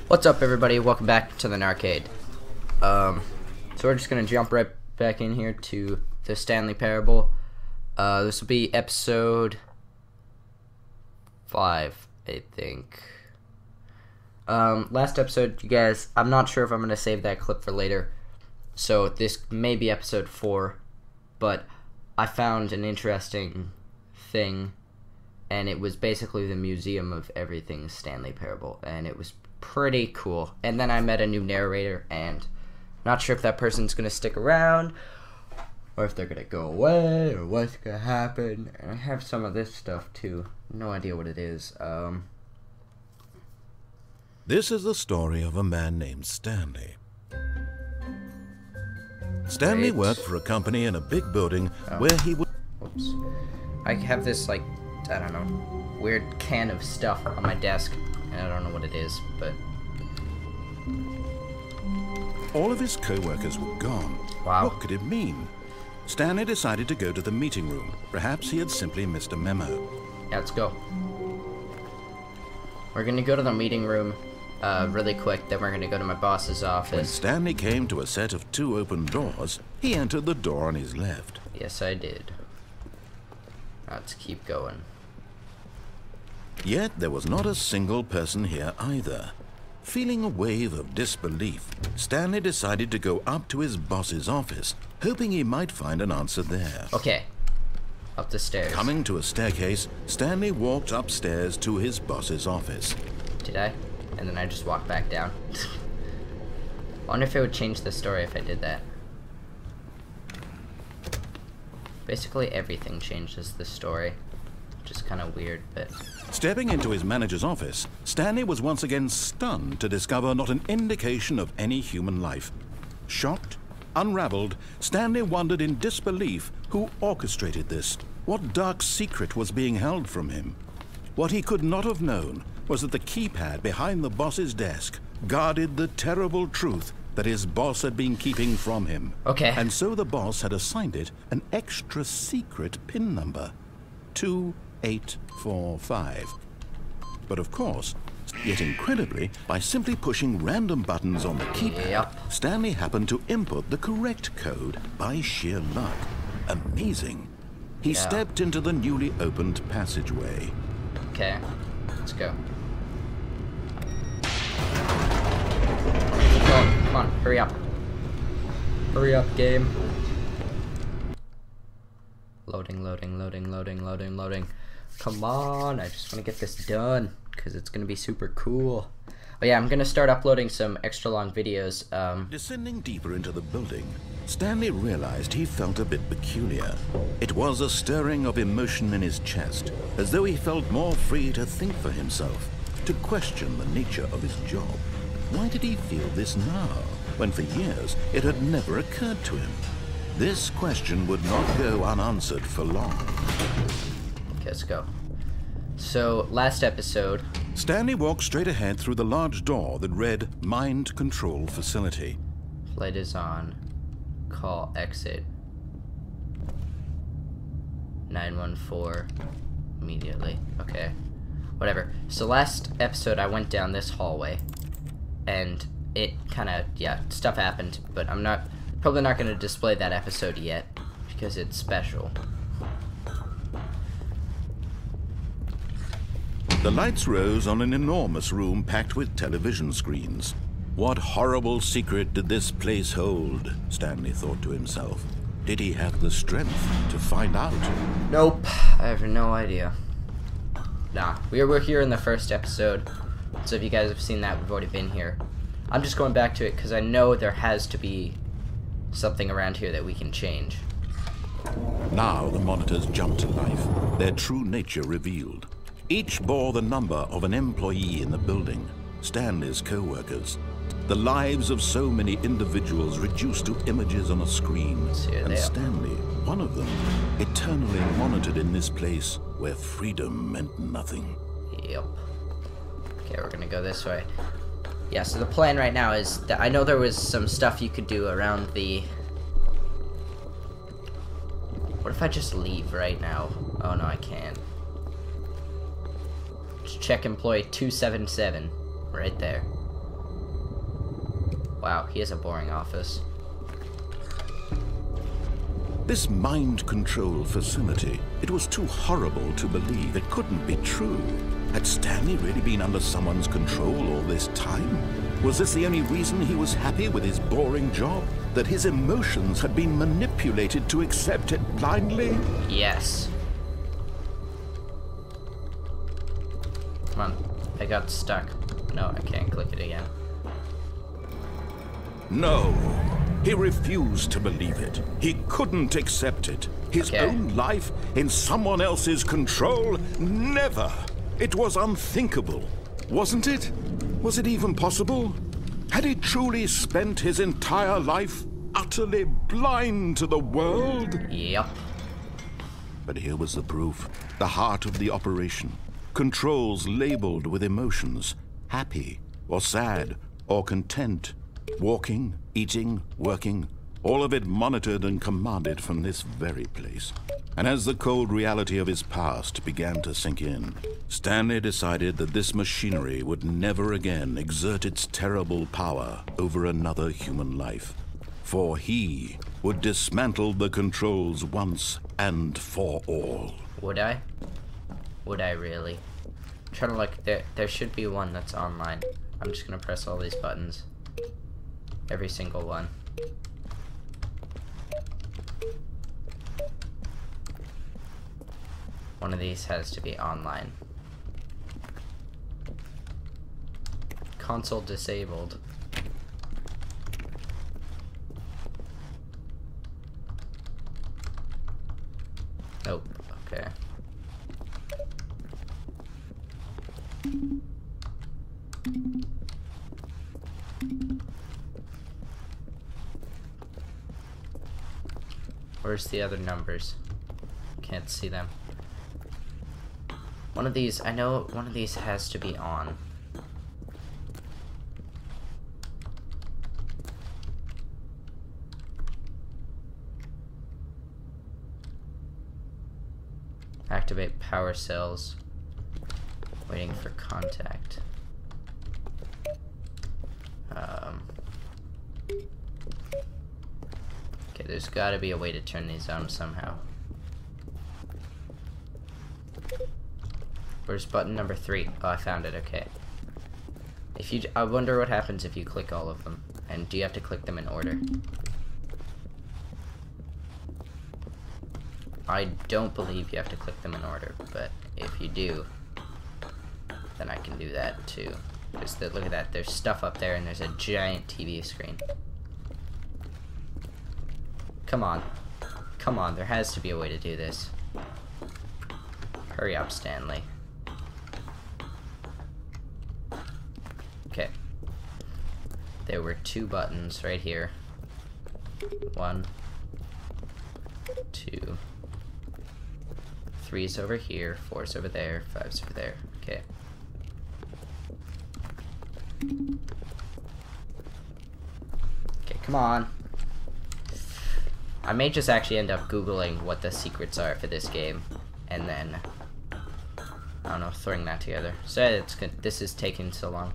What's up, everybody? Welcome back to the arcade. So we're just gonna jump right back in here to the Stanley Parable. This will be episode 5, I think. Last episode, you guys, I'm not sure if I'm gonna save that clip for later, so this may be episode 4, but I found an interesting thing, and it was basically the museum of everything Stanley Parable, and it was pretty cool. And then I met a new narrator, and not sure if that person's gonna stick around or if they're gonna go away or what's gonna happen. And I have some of this stuff too. No idea what it is. This is the story of a man named Stanley. Stanley worked for a company in a big building where he would... Oops. I have this, like, I don't know, weird can of stuff on my desk. I don't know what it is, but... All of his co-workers were gone. Wow. What could it mean? Stanley decided to go to the meeting room. Perhaps he had simply missed a memo. Yeah, let's go. We're gonna go to the meeting room really quick, then we're gonna go to my boss's office. When Stanley came to a set of 2 open doors, he entered the door on his left. Yes, I did. Let's keep going. Yet there was not a single person here either. Feeling a wave of disbelief, Stanley decided to go up to his boss's office, hoping he might find an answer there. Okay. Up the stairs. Coming to a staircase, Stanley walked upstairs to his boss's office. Did I? And then I just walked back down. I wonder if it would change the story if I did that. Basically everything changes the story. Which is kind of weird, but... Stepping into his manager's office, Stanley was once again stunned to discover not an indication of any human life. Shocked, unraveled, Stanley wondered in disbelief who orchestrated this. What dark secret was being held from him? What he could not have known was that the keypad behind the boss's desk guarded the terrible truth that his boss had been keeping from him. Okay. And so the boss had assigned it an extra secret PIN number. 2845. But of course, yet incredibly, by simply pushing random buttons on the keypad, Stanley happened to input the correct code by sheer luck. Amazing. He stepped into the newly opened passageway. Okay, let's go. Come on, hurry up. Hurry up, game. Loading, loading, loading, loading, loading, loading. Come on, I just want to get this done, because it's going to be super cool. Oh yeah, I'm going to start uploading some extra long videos. Descending deeper into the building, Stanley realized he felt a bit peculiar. It was a stirring of emotion in his chest, as though he felt more free to think for himself, to question the nature of his job. Why did he feel this now, when for years it had never occurred to him? This question would not go unanswered for long. Okay, let's go. So, last episode... Stanley walked straight ahead through the large door that read Mind Control Facility. Light is on. Call exit. 914. Immediately. Okay. Whatever. So last episode I went down this hallway. And it kind of, stuff happened. But I'm probably not going to display that episode yet. Because it's special. The lights rose on an enormous room packed with television screens. What horrible secret did this place hold? Stanley thought to himself. Did he have the strength to find out? Nope. I have no idea. Nah, we were here in the first episode. So if you guys have seen that, we've already been here. I'm just going back to it because I know there has to be something around here that we can change. Now the monitors jumped to life, their true nature revealed. Each bore the number of an employee in the building, Stanley's co-workers. The lives of so many individuals reduced to images on a screen. And Stanley, one of them, eternally monitored in this place where freedom meant nothing. Yep. Okay, we're gonna go this way. Yeah, so the plan right now is that I know there was some stuff you could do around the... What if I just leave right now? Oh no, I can't. Check employee 277 right there. Wow, he has a boring office. This mind control facility, it was too horrible to believe. It couldn't be true. Had Stanley really been under someone's control all this time? Was this the only reason he was happy with his boring job? That his emotions had been manipulated to accept it blindly? Yes. Come on. I got stuck. No, I can't click it again. No. He refused to believe it. He couldn't accept it. His own life in someone else's control? Never. It was unthinkable. Wasn't it? Was it even possible? Had he truly spent his entire life utterly blind to the world? Yep. But here was the proof. The heart of the operation. Controls labeled with emotions. Happy, or sad, or content. Walking, eating, working. All of it monitored and commanded from this very place. And as the cold reality of his past began to sink in, Stanley decided that this machinery would never again exert its terrible power over another human life. For he would dismantle the controls once and for all. Would I? Would I really? I'm trying to look. There should be one that's online. I'm just gonna press all these buttons. Every single one. One of these has to be online. Console disabled. Nope. Okay. Where's the other numbers? Can't see them. One of these, I know one of these has to be on. Activate power cells. Waiting for contact. Okay, there's gotta be a way to turn these on somehow. Where's button number 3? Oh, I found it, okay. I wonder what happens if you click all of them. And do you have to click them in order? I don't believe you have to click them in order, but if you do, then I can do that too. Look at that, there's stuff up there and there's a giant TV screen. Come on. Come on, there has to be a way to do this. Hurry up, Stanley. Okay. There were 2 buttons right here. 1, 2, 3's over here, 4's over there, 5's over there. Okay. Okay, come on. I may just actually end up Googling what the secrets are for this game, and then, I don't know, throwing that together. So it's good. This is taking so long.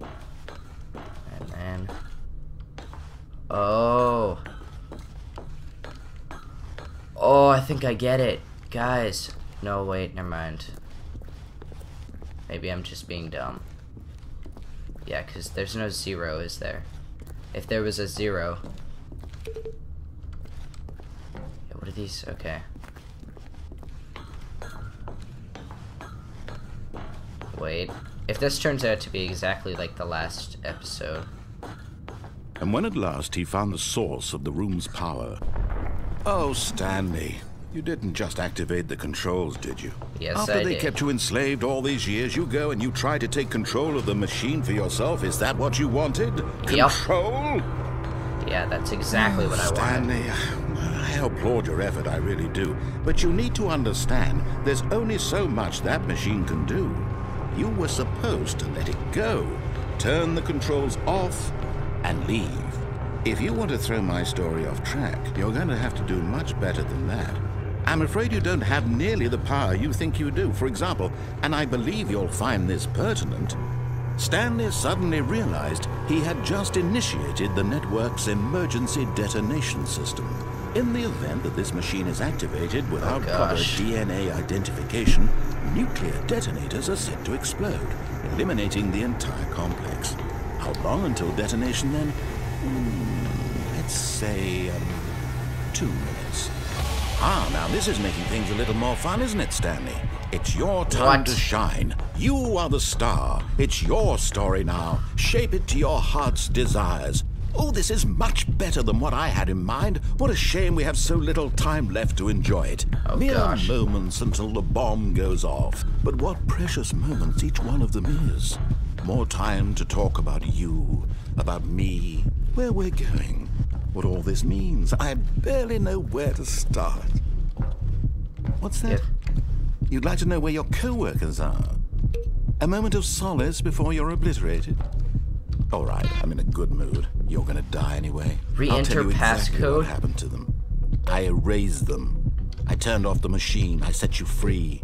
And then, oh, I think I get it, guys. No, wait, never mind. Maybe I'm just being dumb. Yeah, because there's no 0, is there? If there was a 0. Yeah, what are these? Okay. Wait. If this turns out to be exactly like the last episode. And when at last he found the source of the room's power... Oh, Stanley, you didn't just activate the controls, did you? Yes, After I they did. kept you enslaved all these years, you go and you try to take control of the machine for yourself. Is that what you wanted? Yep. Control? Yeah, that's exactly what I wanted. Stanley, I applaud your effort, I really do. But you need to understand, there's only so much that machine can do. You were supposed to let it go, turn the controls off, and leave. If you want to throw my story off track, you're going to have to do much better than that. I'm afraid you don't have nearly the power you think you do. For example, and I believe you'll find this pertinent, Stanley suddenly realized he had just initiated the network's emergency detonation system. In the event that this machine is activated without proper DNA identification, nuclear detonators are set to explode, eliminating the entire complex. How long until detonation then? Let's say 2 minutes. Now this is making things a little more fun, isn't it, Stanley? It's your time to shine. You are the star. It's your story now. Shape it to your heart's desires. Oh, this is much better than what I had in mind. What a shame we have so little time left to enjoy it. Mere moments until the bomb goes off. But what precious moments each one of them is. More time to talk about you, about me, where we're going, what all this means. I barely know where to start. What's that? You'd like to know where your co-workers are? A moment of solace before you're obliterated? All right, I'm in a good mood. You're gonna die anyway. I'll tell you exactly what happened to them. I erased them. I turned off the machine. I set you free.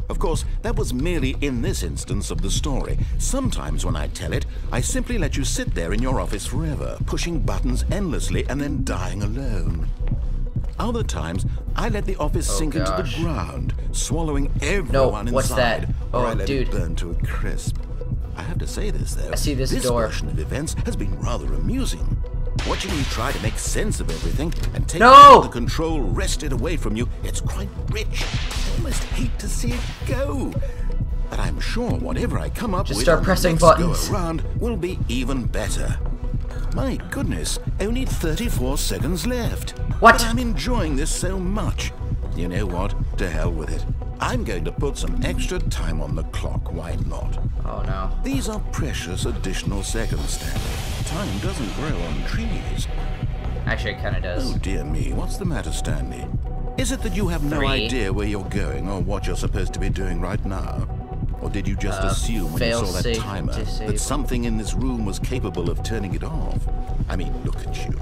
Of course, that was merely in this instance of the story. Sometimes when I tell it, I simply let you sit there in your office forever, pushing buttons endlessly and then dying alone. Other times, I let the office sink into the ground, swallowing everyone inside. What's that? Or I let it burn to a crisp. I have to say this, though. I see this door. Version of events has been rather amusing. Watching you try to make sense of everything and take the control wrested away from you, it's quite rich. I almost hate to see it go. But I'm sure whatever I come up with start pressing buttons. Go around will be even better. My goodness, only 34 seconds left. What? But I'm enjoying this so much. You know what? To hell with it. I'm going to put some extra time on the clock. Why not? Oh no. These are precious additional seconds, Stanley. Time doesn't grow on trees. Actually, it kind of does. Oh dear me, what's the matter, Stanley? Is it that you have no idea where you're going or what you're supposed to be doing right now? Or did you just assume when you saw that timer that something in this room was capable of turning it off? I mean, look at you.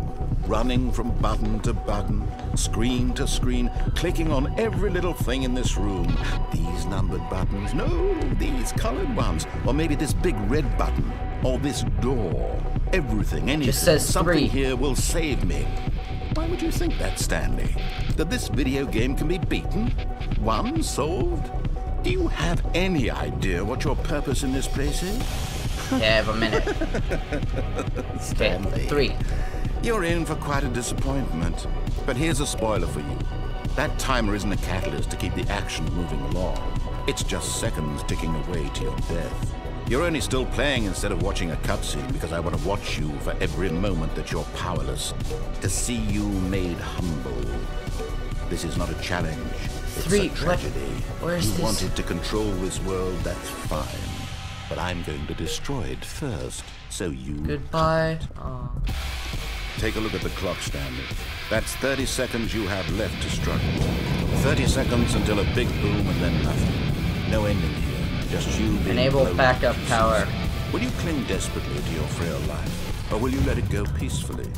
Running from button to button, screen to screen, clicking on every little thing in this room. These numbered buttons, no, these colored ones. Or maybe this big red button, or this door. Everything, anything, just says something here will save me. Why would you think that, Stanley? That this video game can be beaten? Won? Solved? Do you have any idea what your purpose in this place is? Yeah, I have a minute. Stanley. 3. You're in for quite a disappointment. But here's a spoiler for you. That timer isn't a catalyst to keep the action moving along. It's just seconds ticking away to your death. You're only still playing instead of watching a cutscene because I want to watch you for every moment that you're powerless. To see you made humble. This is not a challenge. It's a tragedy. You wanted to control this world, that's fine. But I'm going to destroy it first, so you... Goodbye. Take a look at the clock, Stanley. That's 30 seconds you have left to struggle. 30 seconds until a big boom and then nothing. No ending here. Just you being Enable backup power. Will you cling desperately to your frail life? Or will you let it go peacefully?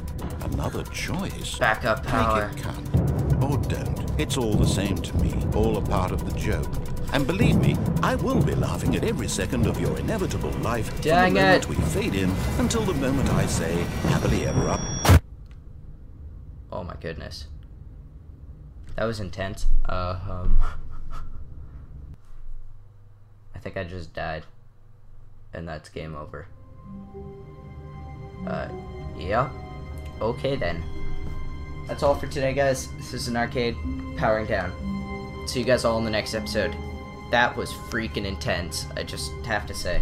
Another choice. Backup power. Make it count. Or don't. It's all the same to me. All a part of the joke. And believe me, I will be laughing at every second of your inevitable life from the moment we fade in until the moment I say, happily ever up. Oh my goodness. That was intense. I think I just died. And that's game over. Yeah. Okay then. That's all for today, guys. This is an arcade powering down. See you guys all in the next episode. That was freaking intense, I just have to say.